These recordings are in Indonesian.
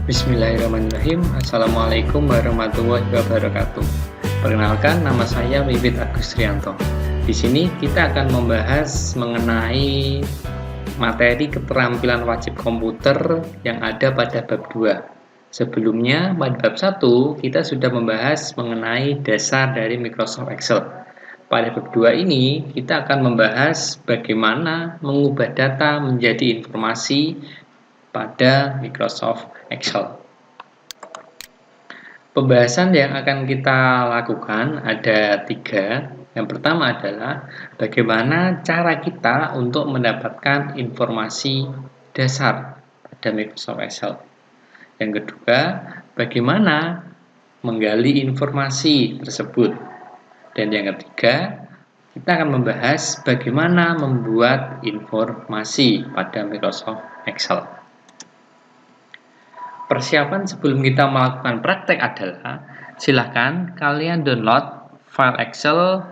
Bismillahirrahmanirrahim. Assalamualaikum warahmatullahi wabarakatuh. Perkenalkan, nama saya Wiwit Agustrianto. Di sini kita akan membahas mengenai materi keterampilan wajib komputer yang ada pada bab 2. Sebelumnya, pada bab 1 kita sudah membahas mengenai dasar dari Microsoft Excel. Pada bab 2 ini kita akan membahas bagaimana mengubah data menjadi informasi pada Microsoft Excel. Pembahasan yang akan kita lakukan ada 3. Yang pertama adalah bagaimana cara kita untuk mendapatkan informasi dasar pada Microsoft Excel. Yang kedua, bagaimana menggali informasi tersebut. Dan yang ketiga, kita akan membahas bagaimana membuat informasi pada Microsoft Excel. Persiapan sebelum kita melakukan praktek adalah silakan kalian download file Excel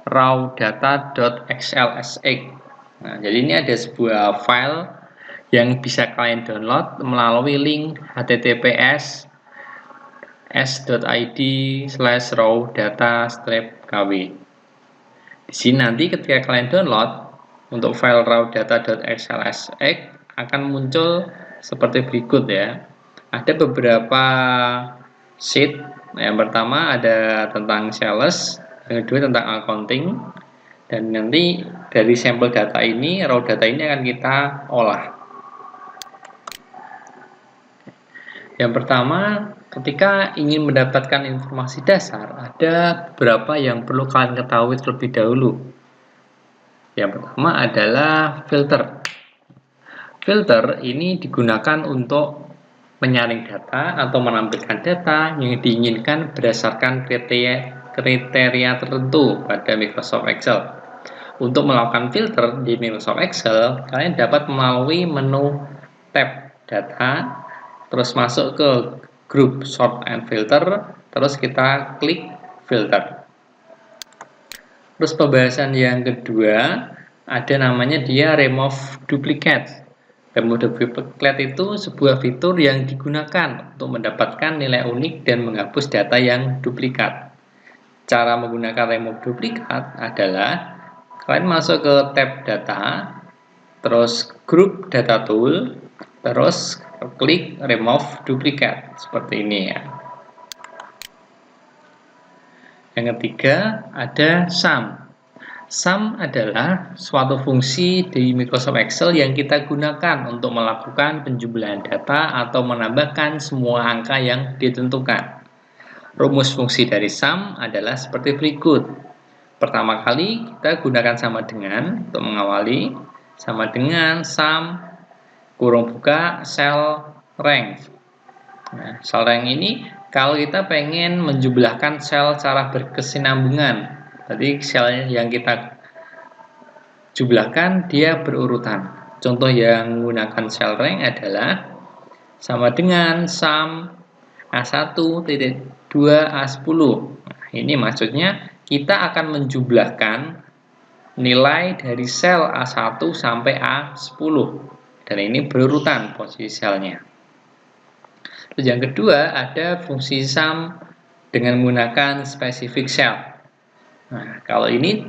rawdata.xlsx. Nah, jadi ini ada sebuah file yang bisa kalian download melalui link https://s.id/rawdata-kw. Di sini nanti ketika kalian download untuk file rawdata.xlsx akan muncul seperti berikut ya. Ada beberapa sheet. Yang pertama ada tentang sales, yang kedua tentang accounting, dan nanti dari sampel data ini, raw data ini akan kita olah. Yang pertama, ketika ingin mendapatkan informasi dasar, ada beberapa yang perlu kalian ketahui terlebih dahulu. Yang pertama adalah filter. Filter ini digunakan untuk menyaring data atau menampilkan data yang diinginkan berdasarkan kriteria tertentu pada Microsoft Excel. Untuk melakukan filter di Microsoft Excel, kalian dapat melalui menu tab data, terus masuk ke grup sort and filter, terus kita klik filter. Terus pembahasan yang kedua ada namanya dia remove duplicate. Remove duplicate itu sebuah fitur yang digunakan untuk mendapatkan nilai unik dan menghapus data yang duplikat. Cara menggunakan remove duplicate adalah kalian masuk ke tab data, terus grup data tool, terus klik remove duplicate seperti ini ya. Yang ketiga ada sum. Sum adalah suatu fungsi di Microsoft Excel yang kita gunakan untuk melakukan penjumlahan data atau menambahkan semua angka yang ditentukan. Rumus fungsi dari sum adalah seperti berikut. Pertama kali kita gunakan sama dengan untuk mengawali, sama dengan sum kurung buka cell rank. Nah, cell rank ini kalau kita pengen menjumlahkan sel secara berkesinambungan. Tadi sel yang kita jumlahkan dia berurutan. Contoh yang menggunakan cell rank adalah sama dengan sum A1.2 A10. Nah, ini maksudnya kita akan menjumlahkan nilai dari sel A1 sampai A10. Dan ini berurutan posisi selnya. Terus yang kedua ada fungsi sum dengan menggunakan specific cell. Nah, kalau ini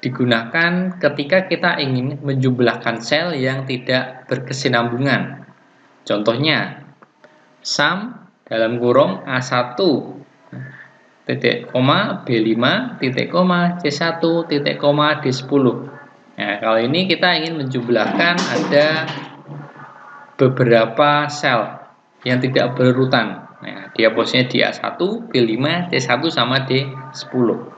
digunakan ketika kita ingin menjumlahkan sel yang tidak berkesinambungan. Contohnya, sum dalam kurung A1 titik koma B5 titik koma C1 titik koma D10. Nah, kalau ini kita ingin menjumlahkan ada beberapa sel yang tidak berurutan. Nah, dia posisinya di A1, B5, C1 sama D10.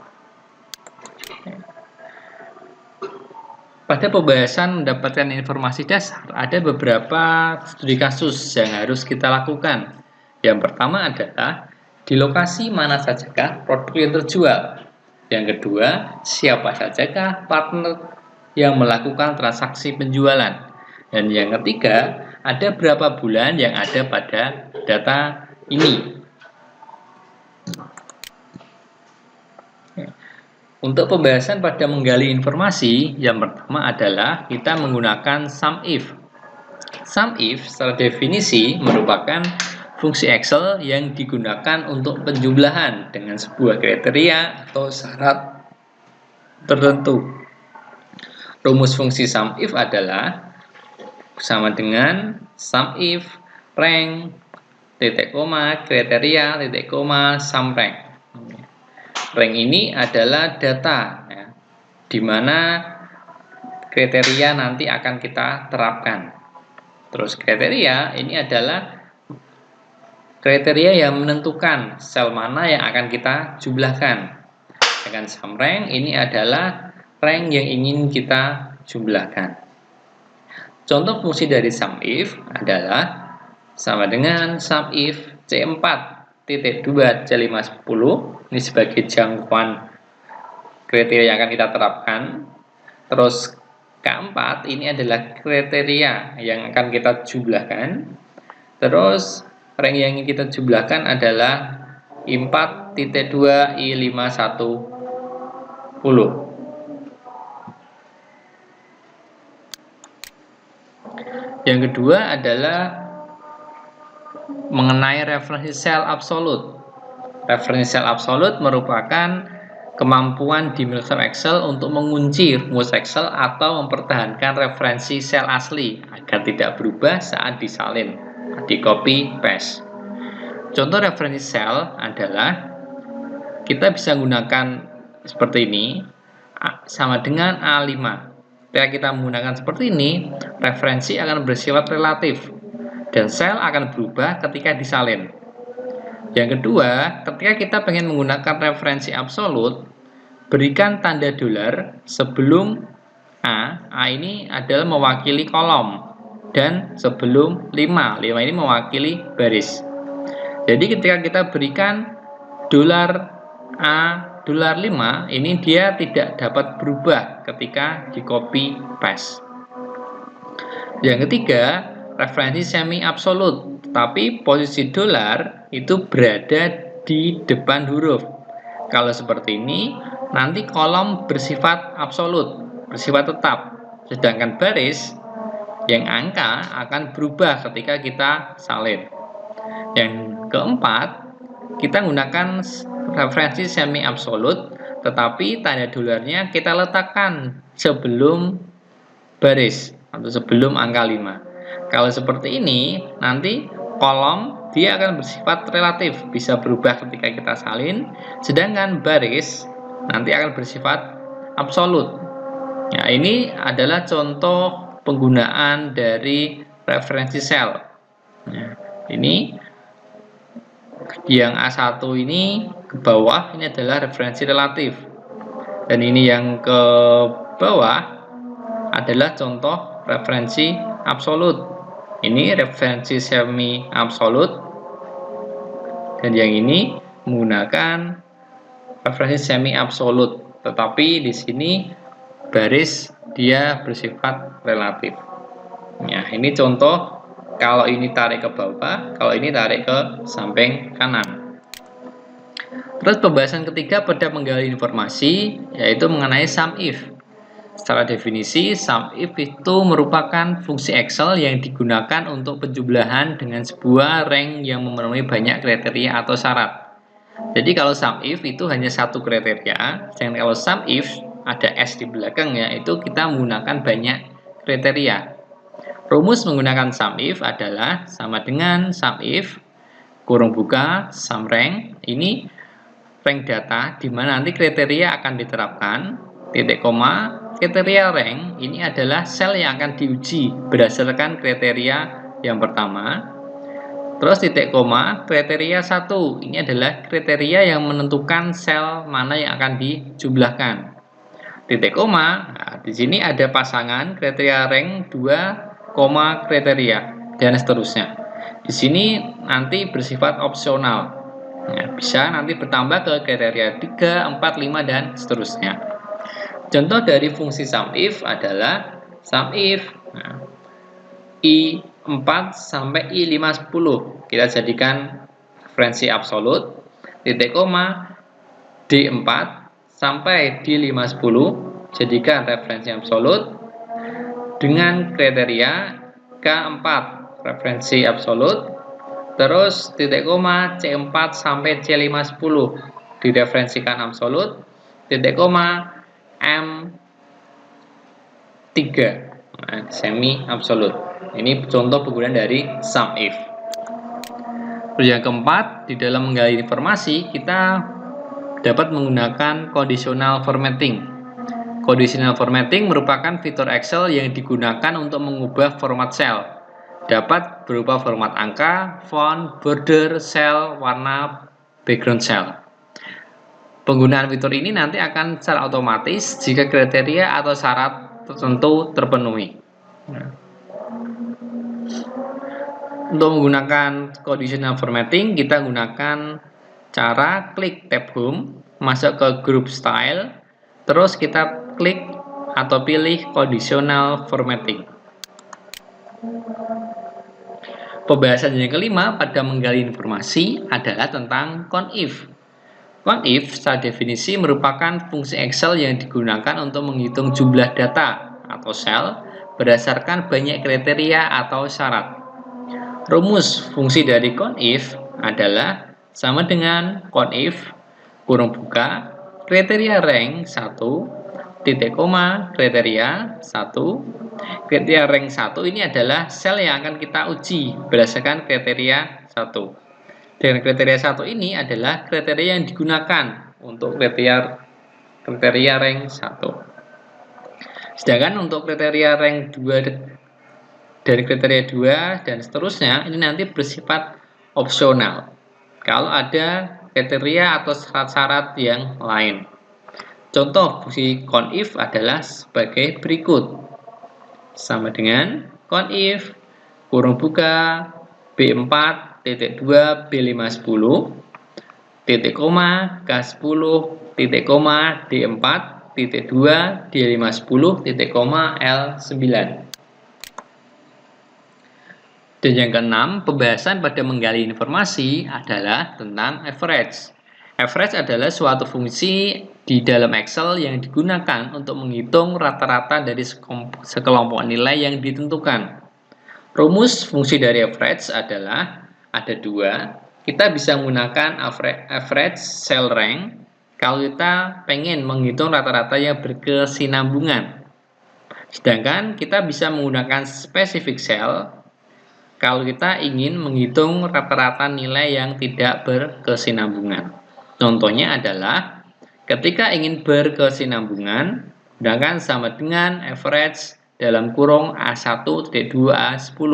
Pada pembahasan mendapatkan informasi dasar, ada beberapa studi kasus yang harus kita lakukan. Yang pertama adalah di lokasi mana sajakah produk yang terjual. Yang kedua, siapa sajakah partner yang melakukan transaksi penjualan. Dan yang ketiga, ada berapa bulan yang ada pada data ini. Untuk pembahasan pada menggali informasi, yang pertama adalah kita menggunakan SUMIF. SUMIF secara definisi merupakan fungsi Excel yang digunakan untuk penjumlahan dengan sebuah kriteria atau syarat tertentu. Rumus fungsi SUMIF adalah sama dengan SUMIF rank titik koma kriteria titik koma SUMRank. Rank ini adalah data ya, di mana kriteria nanti akan kita terapkan. Terus kriteria ini adalah kriteria yang menentukan sel mana yang akan kita jumlahkan. Dengan SUMRank ini adalah rank yang ingin kita jumlahkan. Contoh fungsi dari SUMIF adalah sama dengan SUMIF C4.2 C510. Ini sebagai jangkauan kriteria yang akan kita terapkan. Terus K4 ini adalah kriteria yang akan kita jumlahkan. Terus rank yang ingin kita jumlahkan adalah I4.2 I510. Yang kedua adalah mengenai referensi sel absolut. Referensi sel absolut merupakan kemampuan di Microsoft Excel untuk mengunci rumus Excel atau mempertahankan referensi sel asli agar tidak berubah saat disalin, di copy paste. Contoh referensi sel adalah kita bisa gunakan seperti ini sama dengan A5. Ketika kita menggunakan seperti ini, referensi akan bersifat relatif dan sel akan berubah ketika disalin. Yang kedua, ketika kita ingin menggunakan referensi absolut, berikan tanda dolar sebelum A. A ini adalah mewakili kolom dan sebelum 5 ini mewakili baris. Jadi ketika kita berikan dolar A $5, ini dia tidak dapat berubah ketika di copy paste. Yang ketiga, referensi semi absolut, tapi posisi dolar itu berada di depan huruf. Kalau seperti ini, nanti kolom bersifat absolut, bersifat tetap, sedangkan baris yang angka akan berubah ketika kita salin. Yang keempat, kita menggunakan referensi semi absolut, tetapi tanda dolarnya kita letakkan sebelum baris atau sebelum angka 5. Kalau seperti ini, nanti kolom dia akan bersifat relatif, bisa berubah ketika kita salin, sedangkan baris nanti akan bersifat absolut. Ya, ini adalah contoh penggunaan dari referensi sel. Ya, ini yang A1 ini ke bawah ini adalah referensi relatif, dan ini yang ke bawah adalah contoh referensi absolut. Ini referensi semi absolut, dan yang ini menggunakan referensi semi absolut, tetapi di sini baris dia bersifat relatif. Ya, ini contoh. Kalau ini tarik ke bawah, kalau ini tarik ke samping kanan. Terus pembahasan ketiga pada menggali informasi, yaitu mengenai SUMIF. Secara definisi, SUMIF itu merupakan fungsi Excel yang digunakan untuk penjumlahan dengan sebuah rank yang memenuhi banyak kriteria atau syarat. Jadi kalau SUMIF itu hanya satu kriteria, dan kalau SUMIF ada S di belakangnya, itu kita menggunakan banyak kriteria. Rumus menggunakan SUMIF adalah sama dengan SUMIF kurung buka SUMRank. Ini rank data di mana nanti kriteria akan diterapkan, titik koma kriteria rank ini adalah sel yang akan diuji berdasarkan kriteria yang pertama. Terus titik koma kriteria 1 ini adalah kriteria yang menentukan sel mana yang akan dijumlahkan. Titik koma, nah, di sini ada pasangan kriteria rank 2 koma kriteria dan seterusnya. Di sini nanti bersifat opsional. Ya, bisa nanti bertambah ke kriteria 3, 4, 5 dan seterusnya. Contoh dari fungsi SUMIF adalah SUMIF I4 sampai I510. Kita jadikan referensi absolut, titik koma D4 sampai D510 jadikan referensi absolut dengan kriteria K4 referensi absolut, terus titik koma C4 sampai C510 direferensikan absolut, titik koma M3 semi absolut. Ini contoh penggunaan dari SUMIF. Yang keempat, di dalam menggali informasi kita dapat menggunakan conditional formatting. Conditional formatting merupakan fitur Excel yang digunakan untuk mengubah format sel. Dapat berupa format angka, font, border, sel, warna, background sel. Penggunaan fitur ini nanti akan secara otomatis jika kriteria atau syarat tertentu terpenuhi. Untuk menggunakan conditional formatting, kita gunakan cara klik tab home, masuk ke group style, terus kita klik atau pilih conditional formatting. Pembahasan yang kelima pada menggali informasi adalah tentang CONIF. CONIF secara definisi merupakan fungsi Excel yang digunakan untuk menghitung jumlah data atau sel berdasarkan banyak kriteria atau syarat. Rumus fungsi dari CONIF adalah sama dengan CONIF kurung buka kriteria rank 1 titik koma kriteria 1. Kriteria rank 1 ini adalah sel yang akan kita uji berdasarkan kriteria 1. Dan kriteria 1 ini adalah kriteria yang digunakan untuk kriteria rank 1. Sedangkan untuk kriteria rank 2 dari kriteria 2 dan seterusnya ini nanti bersifat opsional kalau ada kriteria atau syarat-syarat yang lain. Contoh fungsi CONIF adalah sebagai berikut. Sama dengan CONIF kurung buka B4 titik 2 B510 titik koma K10 titik koma D4 titik 2 D510 titik koma L9. Dan yang keenam, pembahasan pada menggali informasi adalah tentang average. Average adalah suatu fungsi di dalam Excel yang digunakan untuk menghitung rata-rata dari sekelompok nilai yang ditentukan. Rumus fungsi dari average adalah ada dua. Kita bisa menggunakan average cell rank kalau kita pengen menghitung rata-rata yang berkesinambungan. Sedangkan kita bisa menggunakan specific cell kalau kita ingin menghitung rata-rata nilai yang tidak berkesinambungan. Contohnya adalah ketika ingin berkesinambungan, gunakan sama dengan average dalam kurung A1-2 A10.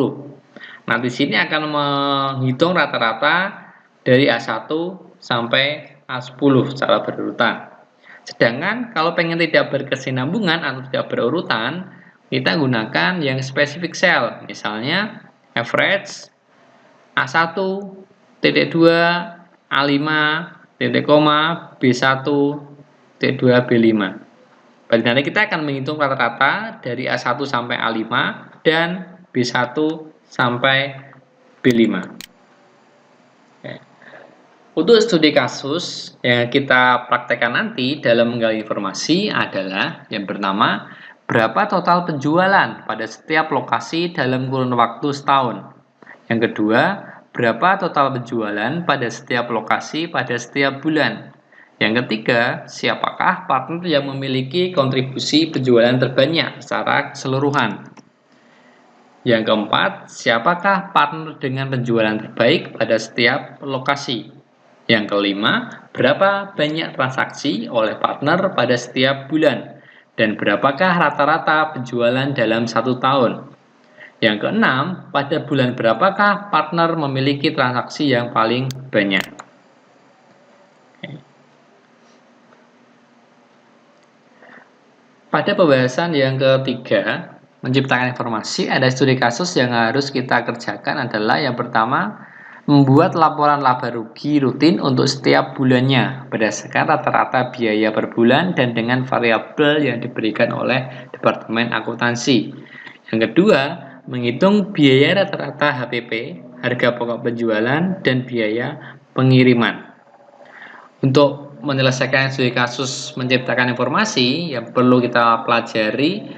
Nah, di sini akan menghitung rata-rata dari A1 sampai A10 secara berurutan. Sedangkan kalau pengen tidak berkesinambungan atau tidak berurutan, kita gunakan yang specific cell. Misalnya average A1 titik 2 A5 titik koma B1 titik 2 B5. Berarti nanti kita akan menghitung rata-rata dari A1 sampai A5 dan B1 sampai B5. Oke. Untuk studi kasus yang kita praktekkan nanti dalam menggali informasi adalah yang pertama, berapa total penjualan pada setiap lokasi dalam kurun waktu setahun. Yang kedua, berapa total penjualan pada setiap lokasi pada setiap bulan. Yang ketiga, siapakah partner yang memiliki kontribusi penjualan terbanyak secara keseluruhan. Yang keempat, siapakah partner dengan penjualan terbaik pada setiap lokasi. Yang kelima, berapa banyak transaksi oleh partner pada setiap bulan. Dan berapakah rata-rata penjualan dalam 1 tahun? Yang keenam, pada bulan berapakah partner memiliki transaksi yang paling banyak? Pada pembahasan yang ketiga, menciptakan informasi, ada studi kasus yang harus kita kerjakan adalah yang pertama, membuat laporan laba rugi rutin untuk setiap bulannya berdasarkan rata-rata biaya per bulan dan dengan variabel yang diberikan oleh Departemen Akuntansi. Yang kedua, menghitung biaya rata-rata HPP, harga pokok penjualan, dan biaya pengiriman. Untuk menyelesaikan studi kasus menciptakan informasi, yang perlu kita pelajari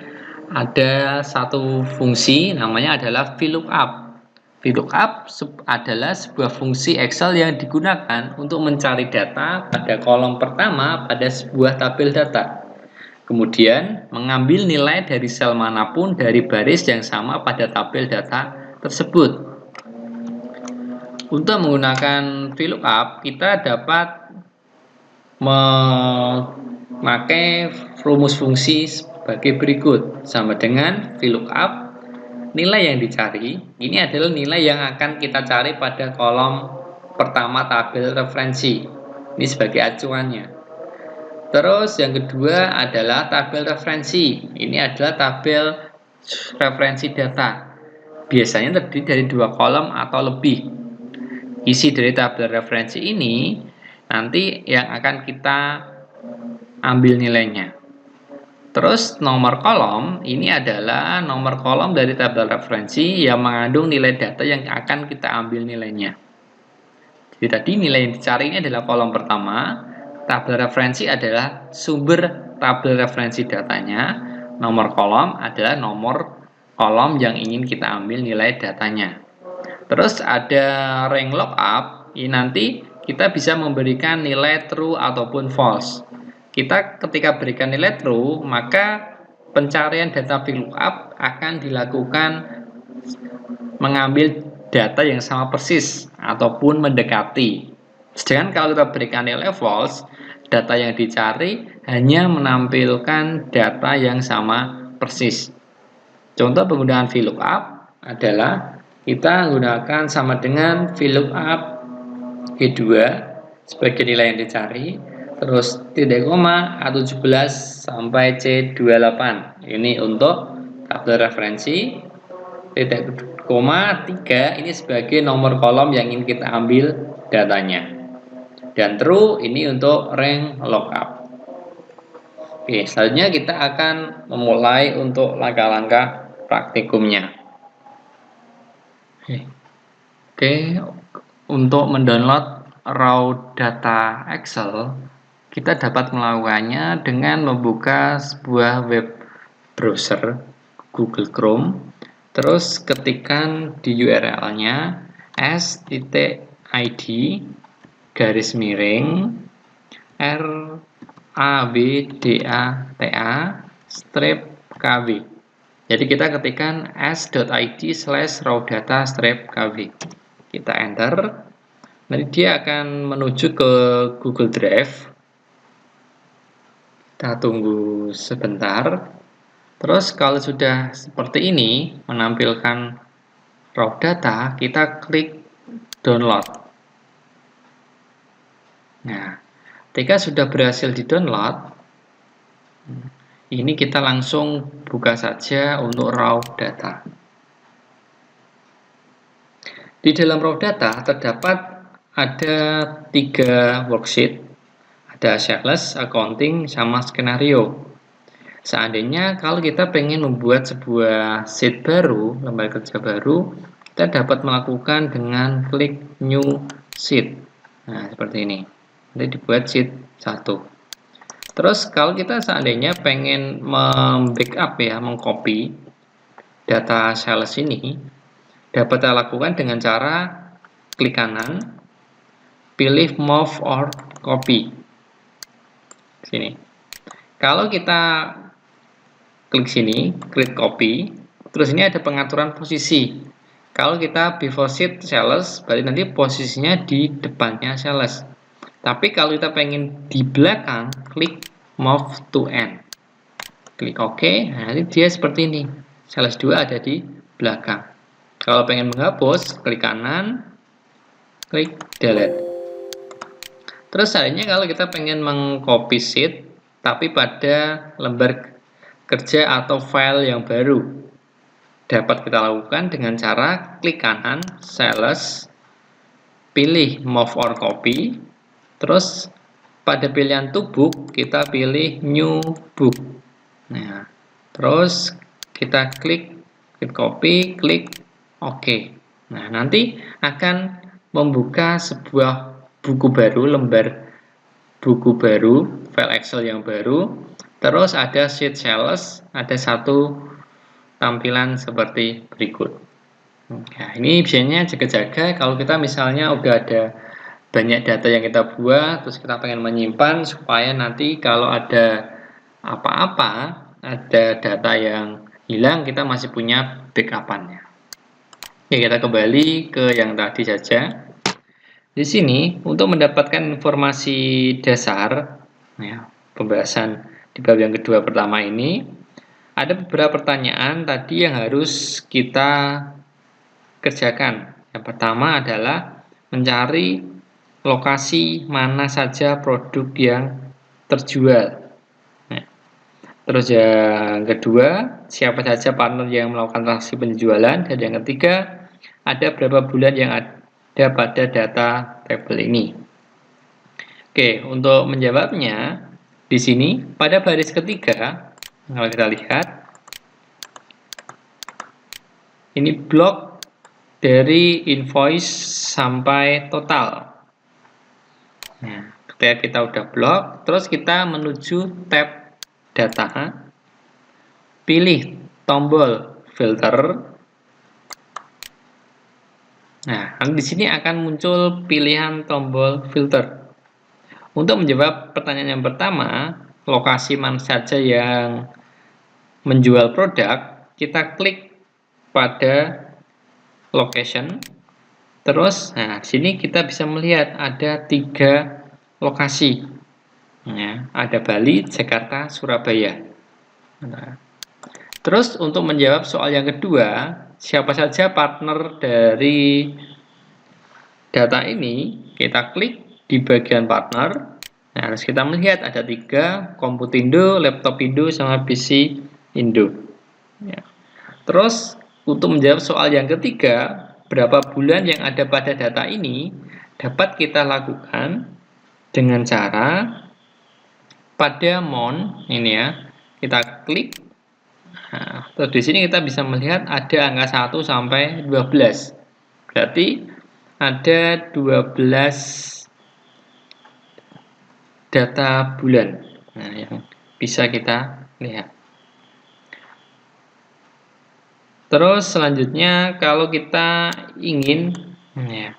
ada satu fungsi namanya adalah VLOOKUP. VLOOKUP adalah sebuah fungsi Excel yang digunakan untuk mencari data pada kolom pertama pada sebuah tabel data. Kemudian mengambil nilai dari sel manapun dari baris yang sama pada tabel data tersebut. Untuk menggunakan VLOOKUP, kita dapat memakai rumus fungsi sebagai berikut. Sama dengan VLOOKUP, nilai yang dicari, ini adalah nilai yang akan kita cari pada kolom pertama tabel referensi. Ini sebagai acuannya. Terus yang kedua adalah tabel referensi. Ini adalah tabel referensi data. Biasanya terdiri dari 2 kolom atau lebih. Isi dari tabel referensi ini nanti yang akan kita ambil nilainya. Terus nomor kolom ini adalah nomor kolom dari tabel referensi yang mengandung nilai data yang akan kita ambil nilainya. Jadi tadi nilai yang dicari ini adalah kolom pertama, tabel referensi adalah sumber tabel referensi datanya, nomor kolom adalah nomor kolom yang ingin kita ambil nilai datanya. Terus ada rank lookup, ini nanti kita bisa memberikan nilai true ataupun false. Kita ketika berikan nilai true, maka pencarian data VLOOKUP akan dilakukan mengambil data yang sama persis ataupun mendekati. Sedangkan kalau kita berikan nilai false, data yang dicari hanya menampilkan data yang sama persis. Contoh penggunaan VLOOKUP adalah kita menggunakan sama dengan VLOOKUP G2 sebagai nilai yang dicari, terus titik koma A17 sampai C28. Ini untuk tabel referensi. Titik koma 3 ini sebagai nomor kolom yang ingin kita ambil datanya. Dan true ini untuk rank lookup. Oke, selanjutnya kita akan memulai untuk langkah-langkah praktikumnya. Oke, untuk mendownload raw data Excel, kita dapat melakukannya dengan membuka sebuah web browser Google Chrome, terus ketikkan di URL-nya s.id/ravdata-kv. Jadi kita ketikkan s.id/rawdata-kv. Kita enter. Nanti dia akan menuju ke Google Drive. Kita tunggu sebentar. Terus kalau sudah seperti ini, menampilkan raw data, kita klik download. Nah, ketika sudah berhasil di-download, ini kita langsung buka saja untuk raw data. Di dalam raw data terdapat ada 3 worksheet. Ada sales, accounting, sama skenario. Seandainya kalau kita pengen membuat sebuah sheet baru, lembar kerja baru, kita dapat melakukan dengan klik new sheet. Nah, seperti ini. Nanti dibuat sheet 1. Terus kalau kita seandainya pengen membackup ya, mengcopy data sales ini, dapat kita lakukan dengan cara klik kanan, pilih move or copy. Sini. Kalau kita klik sini, klik copy, terus ini ada pengaturan posisi. Kalau kita before sheet sales, berarti nanti posisinya di depannya sales. Tapi kalau kita pengen di belakang, klik move to end. Klik OK, nah nanti dia seperti ini. Sales 2 ada di belakang. Kalau pengen menghapus, klik kanan, klik delete. Terus selanjutnya kalau kita pengen mengcopy sheet tapi pada lembar kerja atau file yang baru, dapat kita lakukan dengan cara klik kanan sales, pilih move or copy, terus pada pilihan to book kita pilih new book. Nah, terus kita klik copy, klik OK. Nah, nanti akan membuka sebuah buku baru, lembar buku baru, file Excel yang baru, terus ada sheet sales, ada satu tampilan seperti berikut. Nah, ini biasanya jaga-jaga kalau kita misalnya udah ada banyak data yang kita buat, terus kita pengen menyimpan supaya nanti kalau ada apa-apa, ada data yang hilang, kita masih punya backup-annya. Oke, kita kembali ke yang tadi saja. Di sini untuk mendapatkan informasi dasar, ya, pembahasan di bab yang kedua pertama ini, ada beberapa pertanyaan tadi yang harus kita kerjakan. Yang pertama adalah mencari lokasi mana saja produk yang terjual. Nah, terus yang kedua, siapa saja partner yang melakukan transaksi penjualan. Dan yang ketiga, ada berapa bulan yang ada pada data tabel ini. Oke, untuk menjawabnya, di sini pada baris ketiga, kalau kita lihat, ini blok dari invoice sampai total. Nah, ketika kita udah blok, terus kita menuju tab data, pilih tombol filter. Nah, di sini akan muncul pilihan tombol filter. Untuk menjawab pertanyaan yang pertama, lokasi mana saja yang menjual produk, kita klik pada location. Terus, nah, sini kita bisa melihat ada 3 lokasi. Ya, ada Bali, Jakarta, Surabaya. Nah, terus untuk menjawab soal yang kedua, siapa saja partner dari data ini, kita klik di bagian partner. Nah, harus kita melihat ada 3, Komputindo, Laptop Indo, sama PC Indo. Ya. Terus untuk menjawab soal yang ketiga, berapa bulan yang ada pada data ini, dapat kita lakukan dengan cara pada mon ini ya, kita klik. Nah, terus di sini kita bisa melihat ada angka 1 sampai 12. Berarti ada 12 data bulan. Nah, yang bisa kita lihat. Terus selanjutnya kalau kita ingin ya,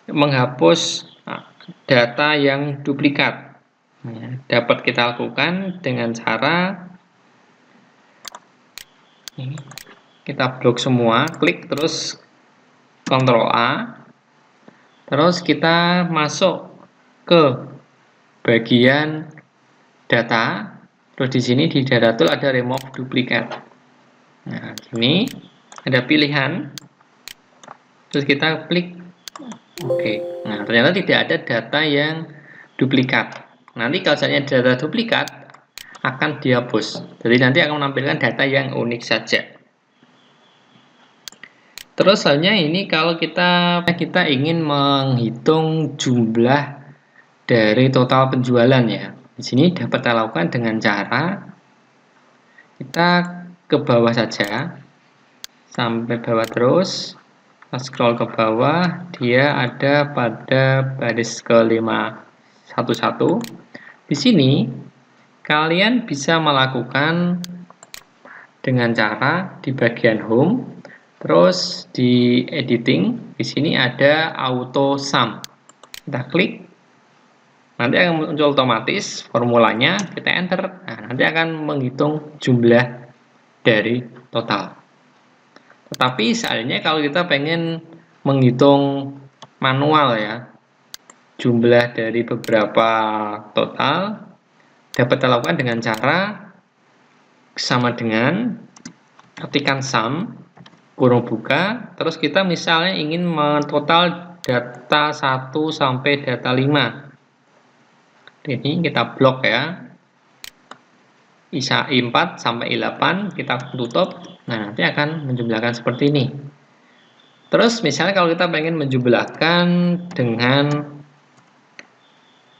menghapus data yang duplikat, ya, dapat kita lakukan dengan cara ini, kita blok semua, klik terus Ctrl A, terus kita masuk ke bagian data, terus di sini di data tool ada remove duplicate. Nah, ini ada pilihan, terus kita klik OK. Nah, ternyata tidak ada data yang duplikat. Nanti kalau misalnya data duplikat akan dihapus. Jadi nanti akan menampilkan data yang unik saja. Terus halnya ini kalau kita ingin menghitung jumlah dari total penjualan ya. Di sini dapat kita lakukan dengan cara kita ke bawah saja sampai bawah terus, scroll ke bawah, dia ada pada baris ke-511. Di sini kalian bisa melakukan dengan cara di bagian home, terus di editing, di sini ada auto sum. Kita klik, nanti akan muncul otomatis formulanya, kita enter. Nah, nanti akan menghitung jumlah dari total. Tetapi seandainya kalau kita pengen menghitung manual ya, jumlah dari beberapa total, dapat kita lakukan dengan cara sama dengan ketikan sum, kurung buka, terus kita misalnya ingin mentotal data 1 sampai data 5. Ini kita blok ya. I4 sampai I8 kita tutup. Nah, nanti akan menjumlahkan seperti ini. Terus misalnya kalau kita pengen menjumlahkan dengan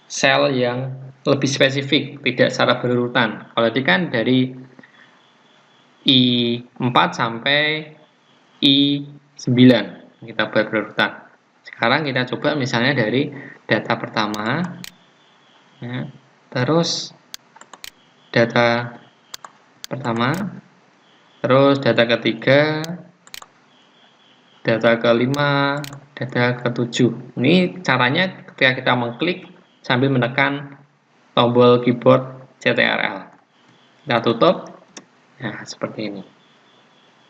sel yang lebih spesifik, tidak secara berurutan. Kalau tadi kan dari I4 sampai I9 kita buat berurutan. Sekarang kita coba misalnya dari data pertama ya, terus data pertama, Terus data ketiga, data kelima, data ketujuh. Ini caranya ketika kita mengklik sambil menekan tombol keyboard CTRL. Kita tutup. Nah, seperti ini.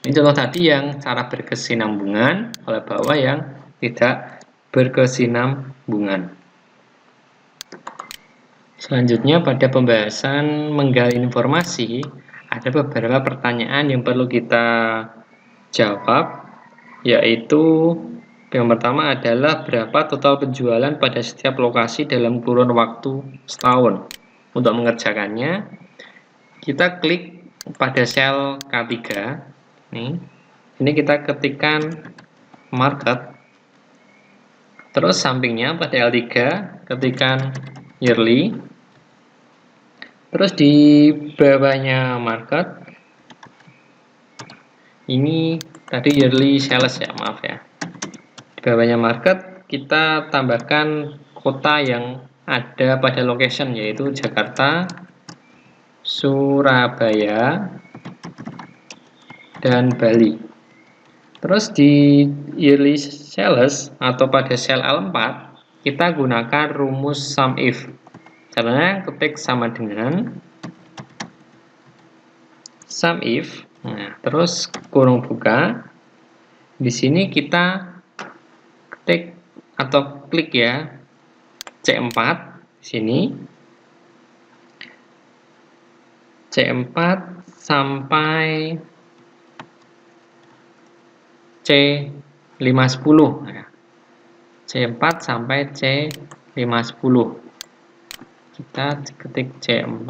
Ini contoh tadi yang cara berkesinambungan, oleh bawah yang tidak berkesinambungan. Selanjutnya pada pembahasan menggali informasi, ada beberapa pertanyaan yang perlu kita jawab, yaitu yang pertama adalah berapa total penjualan pada setiap lokasi dalam kurun waktu setahun. Untuk mengerjakannya, kita klik pada sel K3. Ini kita ketikkan market. Terus sampingnya pada L3 ketikkan yearly. Terus di bawahnya market, ini tadi yearly sales ya, maaf ya. Di bawahnya market kita tambahkan kota yang ada pada location, yaitu Jakarta, Surabaya, dan Bali. Terus di yearly sales atau pada sel L4 kita gunakan rumus sum if. Caranya ketik sama dengan sum if. Nah, terus kurung buka. Di sini kita ketik atau klik ya C4 di sini. C4 sampai C510. Nah, C4 sampai C510. Kita ketik C4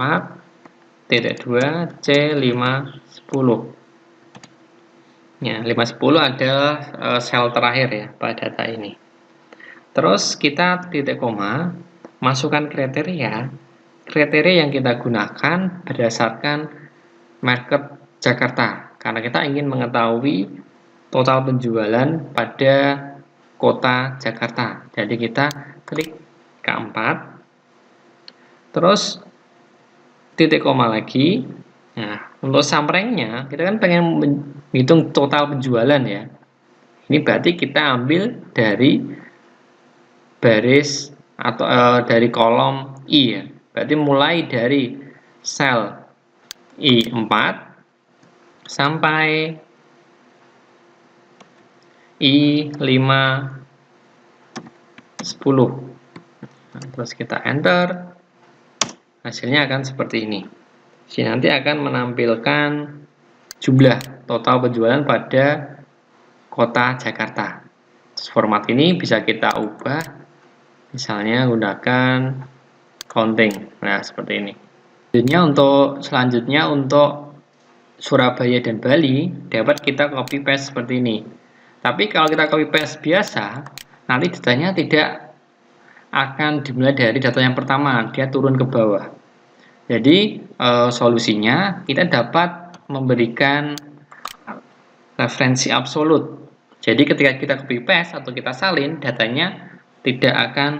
titik 2 C510. Ya, 510 adalah sel terakhir ya pada data ini. Terus kita titik koma, masukkan kriteria. Kriteria yang kita gunakan berdasarkan market Jakarta, karena kita ingin mengetahui total penjualan pada kota Jakarta. Jadi kita klik K4. Terus titik koma lagi. Nah, untuk sum rank-nya kita kan pengen menghitung total penjualan ya. Ini berarti kita ambil dari baris atau dari kolom I ya. Berarti mulai dari sel I4 sampai I510. Nah, terus kita enter. Hasilnya akan seperti ini. Sini nanti akan menampilkan jumlah total penjualan pada kota Jakarta. Format ini bisa kita ubah, misalnya gunakan counting. Nah, seperti ini. Selanjutnya untuk Surabaya dan Bali dapat kita copy paste seperti ini. Tapi kalau kita copy paste biasa, nanti datanya tidak akan dimulai dari data yang pertama, dia turun ke bawah. Jadi solusinya kita dapat memberikan referensi absolut. Jadi ketika kita copy paste atau kita salin, datanya tidak akan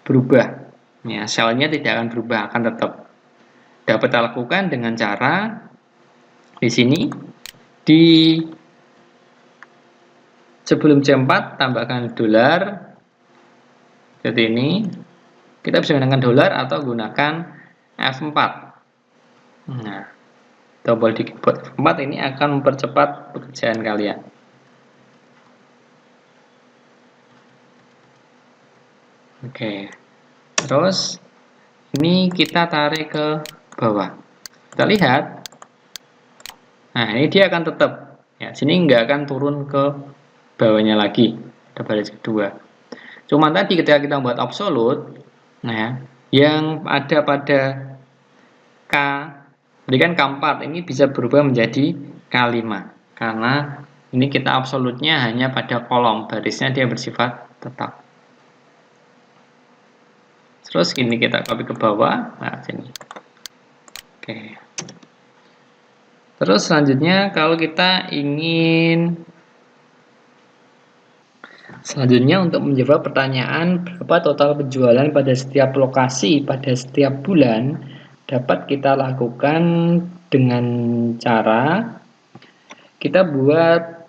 berubah. Ya, selnya tidak akan berubah, akan tetap. Dapat kita lakukan dengan cara di sini di sebelum C4 tambahkan dolar. Seperti ini. Kita bisa menggunakan dolar atau gunakan F4. Nah, tombol di keyboard F4 ini akan mempercepat pekerjaan kalian. Oke. Terus ini kita tarik ke bawah. Kita lihat. Nah, ini dia akan tetap. Ya, sini nggak akan turun ke bawahnya lagi. Ada baris kedua. Cuma tadi ketika kita membuat absolut, nah ya, yang ada pada K, jadi kan K4 ini bisa berubah menjadi K5. Karena ini kita absolutnya hanya pada kolom, barisnya dia bersifat tetap. Terus ini kita copy ke bawah, nah sini. Oke. Terus selanjutnya kalau kita ingin untuk menjawab pertanyaan berapa total penjualan pada setiap lokasi pada setiap bulan, dapat kita lakukan dengan cara kita buat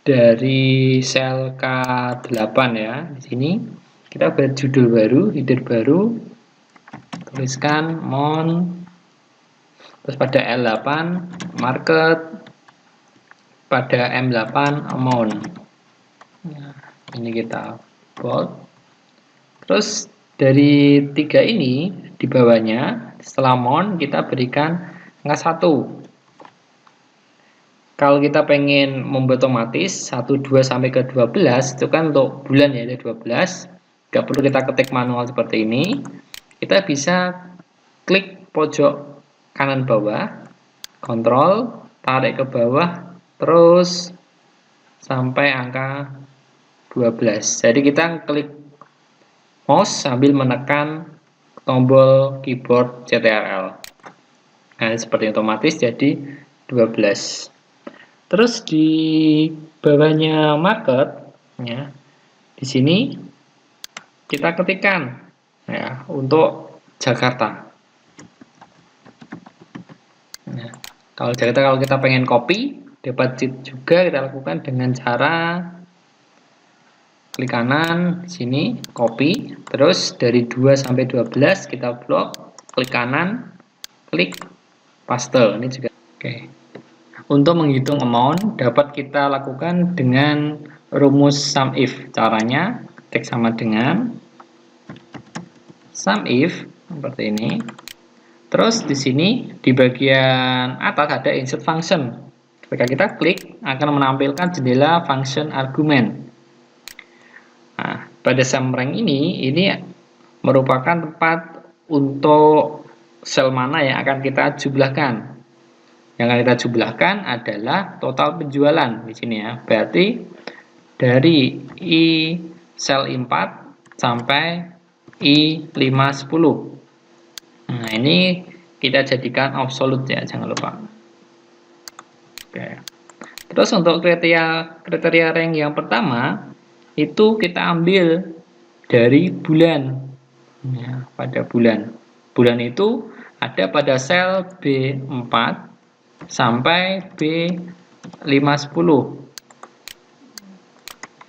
dari sel K8 ya. Di sini kita buat judul baru, header baru, tuliskan mon, terus pada L8 market, pada M8 amount. Nah, ini kita bold. Terus dari 3 ini di bawahnya setelah mon kita berikan angka 1. Kalau kita pengen membuat otomatis 1, 2 sampai ke 12 itu kan untuk bulan ya, ada 12. Gak perlu kita ketik manual seperti ini. Kita bisa klik pojok kanan bawah, kontrol, tarik ke bawah, terus sampai angka 12. Jadi kita klik mouse sambil menekan tombol keyboard CTRL. Nah, seperti otomatis jadi 12. Terus di bawahnya market ya, di sini kita ketikkan ya untuk Jakarta. Nah, kalau Jakarta, kalau kita pengen copy dapat cheat juga, kita lakukan dengan cara klik kanan di sini copy, terus dari 2 sampai 12 kita blok, klik kanan, klik paste. Ini juga oke. Untuk menghitung amount dapat kita lakukan dengan rumus sum if. Caranya ketik sama dengan sum if seperti ini. Terus di sini di bagian atas ada insert function. Ketika kita klik akan menampilkan jendela function argument. Nah, pada sum rank ini merupakan tempat untuk sel mana yang akan kita jumlahkan. Yang akan kita jumlahkan adalah total penjualan di sini ya. Berarti dari I sel I4 sampai I510. Nah, ini kita jadikan absolute ya, jangan lupa. Oke. Terus untuk kriteria rank yang pertama itu kita ambil dari bulan. Ya, pada bulan. Bulan itu ada pada sel B4 sampai B510.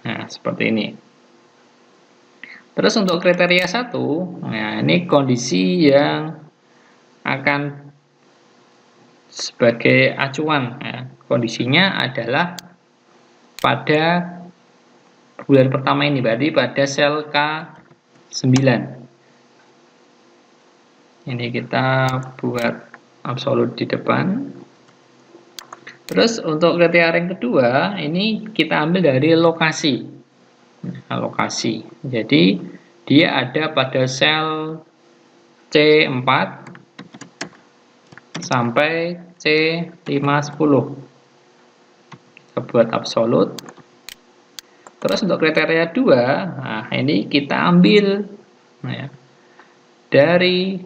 Nah, seperti ini. Terus untuk kriteria 1, nah ini kondisi yang akan sebagai acuan ya. Kondisinya adalah pada bulan pertama ini, berarti pada sel K9. Ini kita buat absolute di depan. Terus untuk kriteria yang kedua, ini kita ambil dari lokasi. Nah, lokasi. Jadi dia ada pada sel C4 sampai C510. Kita buat absolute. Terus untuk kriteria 2, nah ini kita ambil nah, dari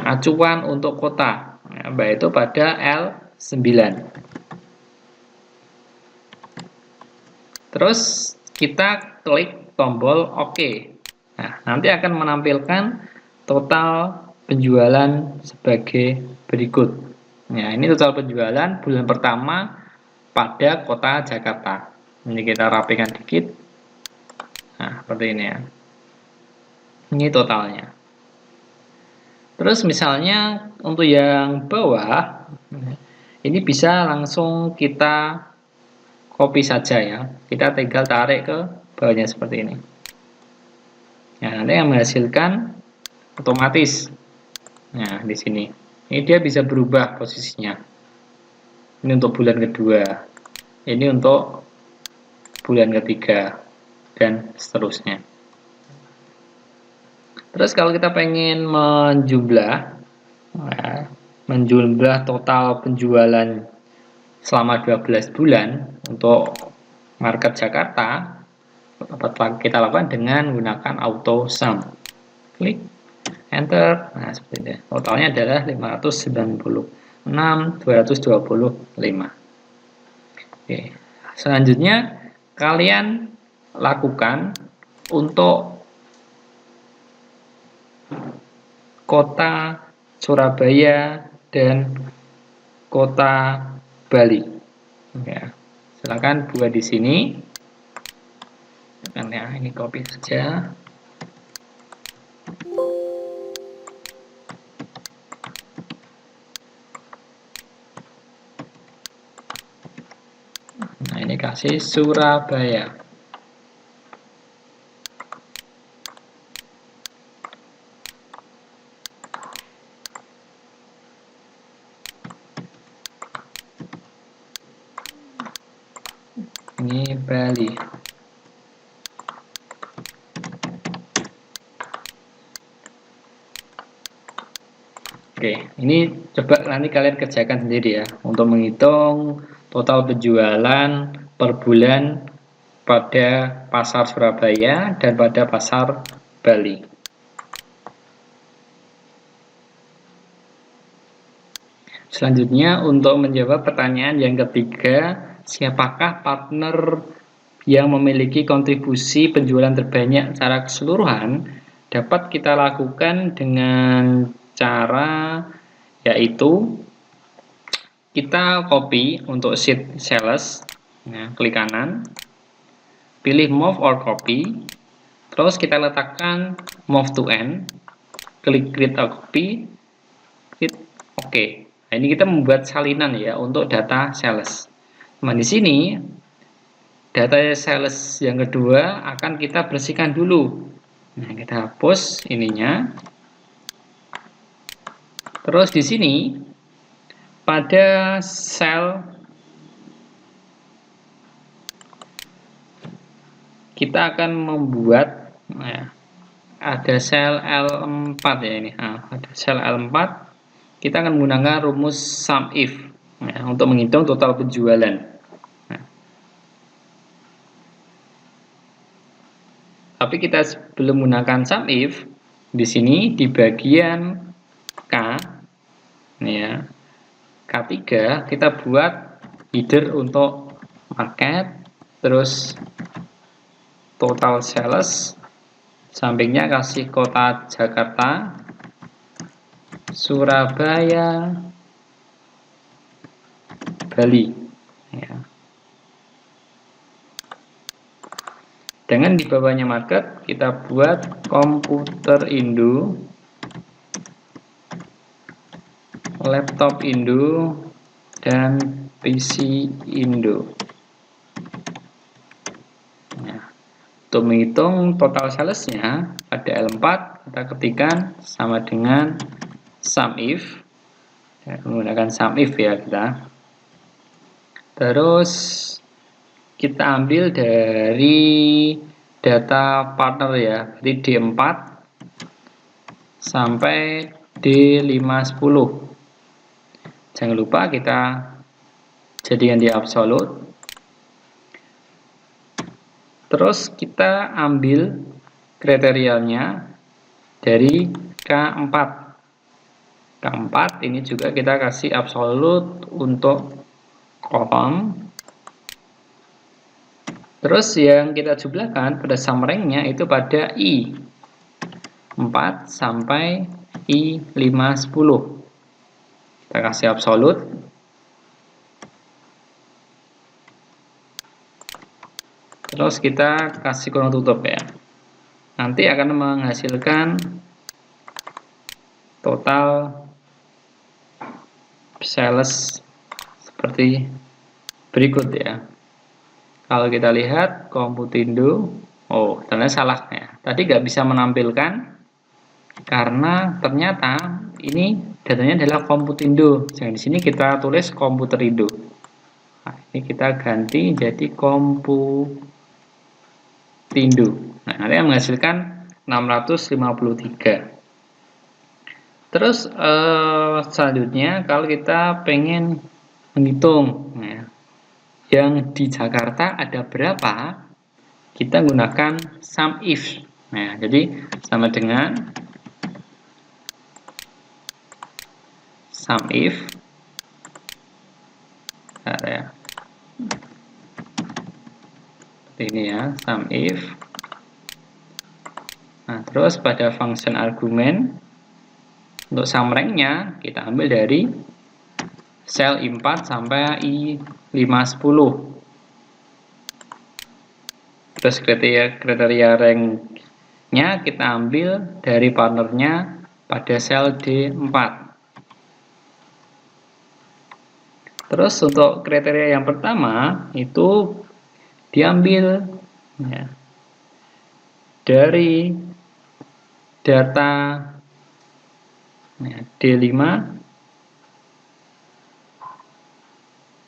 acuan untuk kota, yaitu pada L9. Terus kita klik tombol OK. Nah, nanti akan menampilkan total penjualan sebagai berikut. Nah, ini total penjualan bulan pertama pada kota Jakarta. Ini kita rapikan dikit. Nah, seperti ini ya. Ini totalnya. Terus misalnya untuk yang bawah, ini bisa langsung kita copy saja ya. Kita tinggal tarik ke bawahnya seperti ini. Nah, nanti yang menghasilkan otomatis. Nah, di sini. Ini dia bisa berubah posisinya. Ini untuk bulan kedua. Ini untuk bulan ketiga dan seterusnya. Terus kalau kita pengen menjumlah total penjualan selama 12 bulan untuk market Jakarta, kita lakukan dengan menggunakan auto sum. Klik enter. Nah, seperti ini. Totalnya adalah 596.225. Oke. Selanjutnya kalian lakukan untuk kota Surabaya dan kota Bali. Ya, silakan buat di sini. Kan ya, ini copy saja. Nah, ini kasih Surabaya. Ini Bali. Oke, ini coba nanti kalian kerjakan sendiri ya untuk menghitung total penjualan per bulan pada pasar Surabaya dan pada pasar Bali. Selanjutnya untuk menjawab pertanyaan yang ketiga, siapakah partner yang memiliki kontribusi penjualan terbanyak secara keseluruhan? Dapat kita lakukan dengan cara yaitu kita copy untuk sheet sales. Nah, klik kanan, pilih move or copy, terus kita letakkan move to end, klik create a copy, klik OK. Nah, ini kita membuat salinan ya untuk data sales. Nah, di sini data sales yang kedua akan kita bersihkan dulu. Nah, kita hapus ininya. Terus di sini pada sel kita akan membuat ada sel L4 ya ini. Ada sel L4. Kita akan menggunakan rumus sum if untuk menghitung total penjualan. Tapi kita belum menggunakan sum if. Di sini di bagian K ya, K3 kita buat header untuk market, terus total sales, sampingnya kasih kota Jakarta, Surabaya, Bali ya. Dengan di bawahnya market kita buat komputer Indo, laptop Indo, dan PC Indo. Nah, untuk menghitung total salesnya pada L4 kita ketikkan sama dengan sum if, menggunakan sum if ya kita. Terus kita ambil dari data partner ya, dari D4 sampai D510. Jangan lupa kita jadikan di absolute. Terus kita ambil kriterianya dari K4. K4 ini juga kita kasih absolute untuk kolom. Terus yang kita jumlahkan pada sum rank-nya itu pada I 4 sampai I 510. Kita kasih absolute. Terus kita kasih kurung tutup ya. Nanti akan menghasilkan total sales seperti berikut ya. Kalau kita lihat Komputindo, ternyata salah ya. Tadi nggak bisa menampilkan karena ternyata ini datanya adalah Komputindo. Jadi di sini kita tulis Komputerindo. Nah, ini kita ganti jadi Komputindo. Nah, nanti yang menghasilkan 653. Terus selanjutnya kalau kita pengen menghitung ya, yang di Jakarta ada berapa, kita gunakan sum if. Nah, jadi sama dengan sum if ya. Seperti ini ya, sum if. Nah, terus pada function argumen untuk sum rank-nya kita ambil dari sel I4 sampai I510. Terus kriteria ranknya kita ambil dari partnernya pada sel D4. Terus untuk kriteria yang pertama itu diambil ya, dari data ya, D5.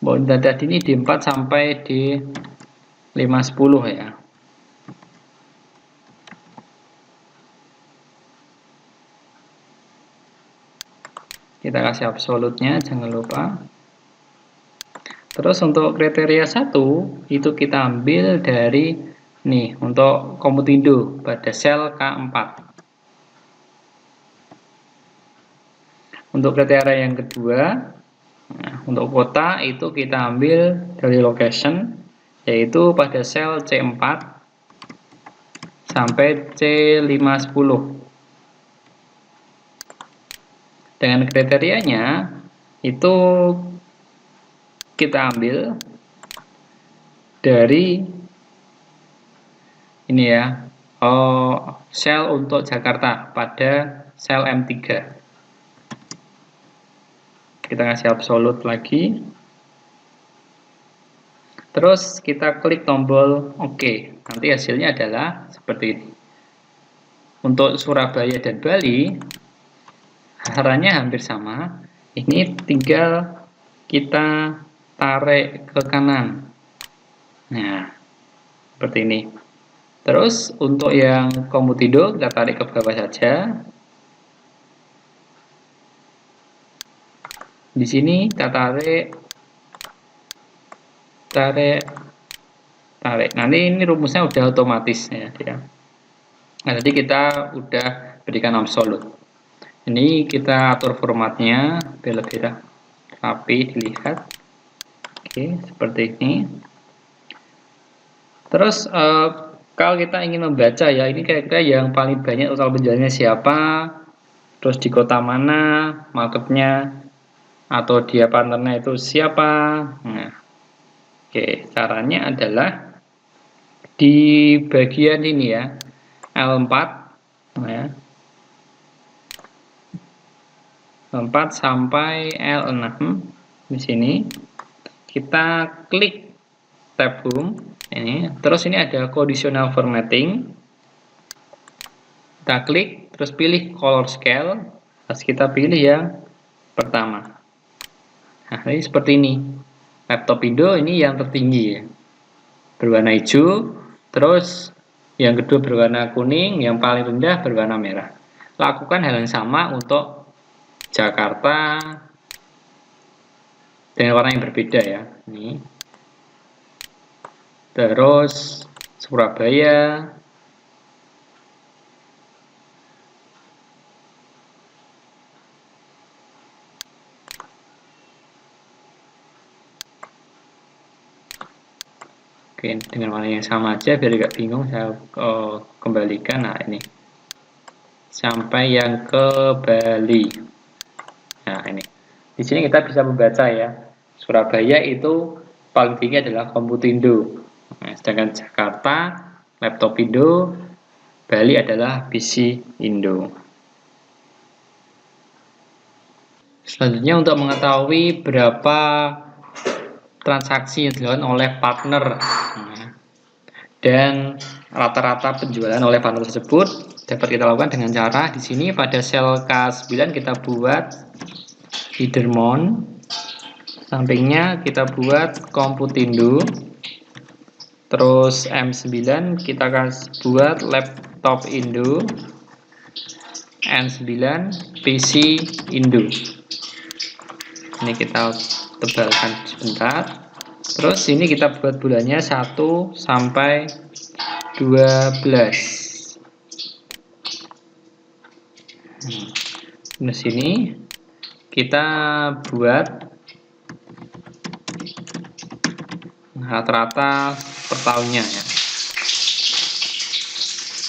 Data ini D4 sampai D510 ya. Kita kasih absolutnya, jangan lupa. Terus untuk kriteria 1 itu kita ambil dari nih untuk Komputindo pada sel K4. Untuk kriteria yang kedua, nah, untuk kota itu kita ambil dari location, yaitu pada sel C4 sampai C510. Dengan kriterianya itu kita ambil dari ini ya, sel untuk Jakarta pada sel M3. Kita kasih absolut lagi. Terus kita klik tombol OK. Nanti hasilnya adalah seperti ini. Untuk Surabaya dan Bali caranya hampir sama. Ini tinggal kita tarik ke kanan. Nah, seperti ini. Terus untuk yang Komputindo kita tarik ke bawah saja. Di sini kita tarik. Nanti ini rumusnya udah otomatis ya. Nah, jadi kita udah berikan absolut. Ini kita atur formatnya biar lebih rapi dilihat. Oke, seperti ini. Terus kalau kita ingin membaca ya, ini kira-kira yang paling banyak total penjualannya siapa, terus di kota mana marketnya, atau dia partnernya itu siapa. Nah, oke, caranya adalah di bagian ini ya, L4 ya, 4 sampai L6 di sini kita klik tab home ini, terus ini ada conditional formatting, kita klik terus pilih color scale, terus kita pilih yang pertama. Nah, ini seperti ini. Laptop Indo ini yang tertinggi ya, berwarna hijau, terus yang kedua berwarna kuning, yang paling rendah berwarna merah. Lakukan hal yang sama untuk Jakarta dengan warna yang berbeda ya. Ini. Terus Surabaya. Oke, dengan warna yang sama aja biar gak bingung, saya kembalikan. Nah, ini sampai yang ke Bali. Nah, ini di sini kita bisa membaca ya, Surabaya itu paling tinggi adalah Komputindo. Nah, sedangkan Jakarta Laptop Indo, Bali adalah PC Indo. Selanjutnya untuk mengetahui berapa transaksi yang dilakukan oleh partner dan rata-rata penjualan oleh partner tersebut dapat kita lakukan dengan cara di sini pada sel K9 kita buat Hidermon, sampingnya kita buat Komputindo, terus M9 kita buat Laptop Indo, N9 PC Indo. Ini kita tebalkan sebentar. Terus ini kita buat bulannya 1 sampai 12. Di sini kita buat rata-rata per tahunnya ya.